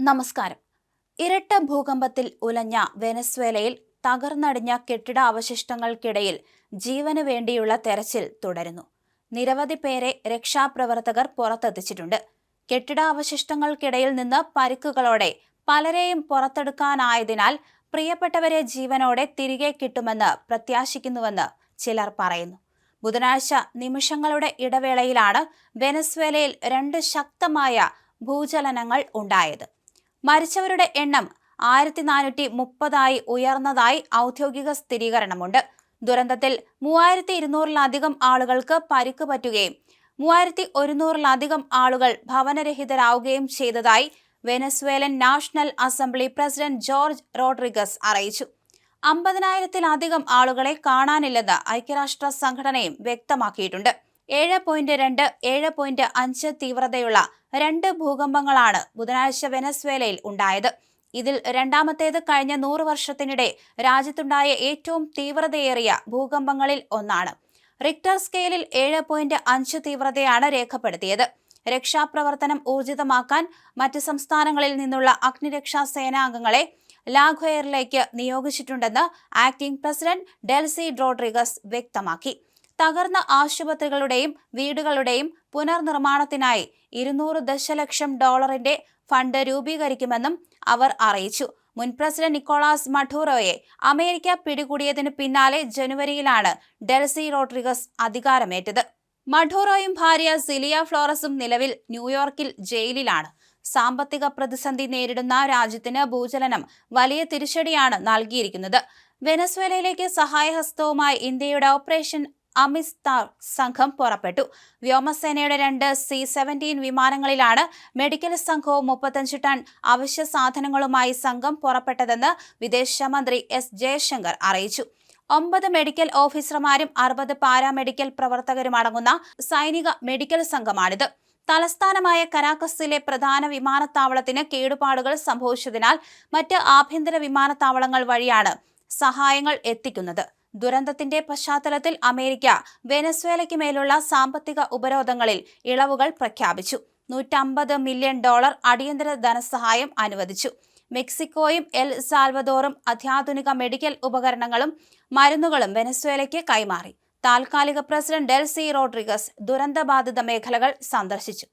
നമസ്കാരം. ഇരട്ട ഭൂകമ്പത്തിൽ ഉലഞ്ഞ വെനസ്വേലയിൽ തകർന്നടിഞ്ഞ കെട്ടിടാവശിഷ്ടങ്ങൾക്കിടയിൽ ജീവന് വേണ്ടിയുള്ള തെരച്ചിൽ തുടരുന്നു. നിരവധി പേരെ രക്ഷാപ്രവർത്തകർ പുറത്തെത്തിച്ചിട്ടുണ്ട്. കെട്ടിടാവശിഷ്ടങ്ങൾക്കിടയിൽ നിന്ന് പരിക്കുകളോടെ പലരെയും പുറത്തെടുക്കാനായതിനാൽ പ്രിയപ്പെട്ടവരെ ജീവനോടെ തിരികെ കിട്ടുമെന്ന് പ്രത്യാശിക്കുന്നുവെന്ന് ചിലർ പറയുന്നു. ബുധനാഴ്ച നിമിഷങ്ങളുടെ ഇടവേളയിലാണ് വെനസ്വേലയിൽ 2 ശക്തമായ ഭൂചലനങ്ങൾ ഉണ്ടായത്. മരിച്ചവരുടെ എണ്ണം 1430 ഉയർന്നതായി ഔദ്യോഗിക സ്ഥിരീകരണമുണ്ട്. ദുരന്തത്തിൽ 3200-ലധികം ആളുകൾക്ക് പരിക്ക് പറ്റുകയും 3100-ലധികം ആളുകൾ ഭവനരഹിതരാവുകയും ചെയ്തതായി Venezuelan national assembly president George Rodriguez അറിയിച്ചു. 50,000-ലധികം ആളുകളെ കാണാനില്ലെന്ന് ഐക്യരാഷ്ട്ര സംഘടനയും വ്യക്തമാക്കിയിട്ടുണ്ട്. 7.2, 7.5 തീവ്രതയുള്ള 2 ഭൂകമ്പങ്ങളാണ് ബുധനാഴ്ച വെനസ്വേലയിൽ ഉണ്ടായത്. ഇതിൽ രണ്ടാമത്തേത് കഴിഞ്ഞ 100 വർഷത്തിനിടെ രാജ്യത്തുണ്ടായ ഏറ്റവും തീവ്രതയേറിയ ഭൂകമ്പങ്ങളിൽ ഒന്നാണ്. റിക്ടർ സ്കെയിലിൽ 7.5 തീവ്രതയാണ് രേഖപ്പെടുത്തിയത്. രക്ഷാപ്രവർത്തനം ഊർജിതമാക്കാൻ മറ്റ് സംസ്ഥാനങ്ങളിൽ നിന്നുള്ള അഗ്നിരക്ഷാ സേനാംഗങ്ങളെ ലാഗ്വയറിലേക്ക് നിയോഗിച്ചിട്ടുണ്ടെന്ന് ആക്ടിംഗ് പ്രസിഡന്റ് ഡെൽസി റോഡ്രിഗസ് വ്യക്തമാക്കി. തകർന്ന ആശുപത്രികളുടെയും വീടുകളുടെയും പുനർനിർമ്മാണത്തിനായി $200 ദശലക്ഷം ഫണ്ട് രൂപീകരിക്കുമെന്നും അവർ അറിയിച്ചു. മുൻ പ്രസിഡന്റ് നിക്കോളാസ് മഡൂറോയെ അമേരിക്ക പിടികൂടിയതിനു പിന്നാലെ ജനുവരിയിലാണ് ഡെൽസി റോഡ്രിഗസ് അധികാരമേറ്റത്. മഡൂറോയും ഭാര്യ സിലിയ ഫ്ലോറസും നിലവിൽ ന്യൂയോർക്കിൽ ജയിലിലാണ്. സാമ്പത്തിക പ്രതിസന്ധി നേരിടുന്ന രാജ്യത്തിന് ഭൂചലനം വലിയ തിരിച്ചടിയാണ് നൽകിയിരിക്കുന്നത്. വെനസ്വേലയിലേക്ക് സഹായഹസ്തവുമായി ഇന്ത്യയുടെ ഓപ്പറേഷൻ അമിസ്താർ സംഘം പുറപ്പെട്ടു. വ്യോമസേനയുടെ 2 C-17 വിമാനങ്ങളിലാണ് മെഡിക്കൽ സംഘവും 35 ടൺ അവശ്യ സാധനങ്ങളുമായി സംഘം പുറപ്പെട്ടതെന്ന് വിദേശമന്ത്രി എസ് ജയശങ്കർ അറിയിച്ചു. 9 മെഡിക്കൽ ഓഫീസർമാരും 60 പാരാമെഡിക്കൽ പ്രവർത്തകരും അടങ്ങുന്ന സൈനിക മെഡിക്കൽ സംഘമാണിത്. തലസ്ഥാനമായ കരാക്കസിലെ പ്രധാന വിമാനത്താവളത്തിന് കേടുപാടുകൾ സംഭവിച്ചതിനാൽ മറ്റ് ആഭ്യന്തര വിമാനത്താവളങ്ങൾ വഴിയാണ് സഹായങ്ങൾ എത്തിക്കുന്നത്. ദുരന്തത്തിന്റെ പശ്ചാത്തലത്തിൽ അമേരിക്ക വെനസ്വേലയ്ക്ക് മേലുള്ള സാമ്പത്തിക ഉപരോധങ്ങളിൽ ഇളവുകൾ പ്രഖ്യാപിച്ചു. $150 മില്യൺ അടിയന്തര ധനസഹായം അനുവദിച്ചു. മെക്സിക്കോയും എൽ സാൽവദോറും അത്യാധുനിക മെഡിക്കൽ ഉപകരണങ്ങളും മരുന്നുകളും വെനസ്വേലയ്ക്ക് കൈമാറി. താൽക്കാലിക പ്രസിഡന്റ് ഡെൽസി റോഡ്രിഗസ് ദുരന്തബാധിത മേഖലകൾ സന്ദർശിച്ചു.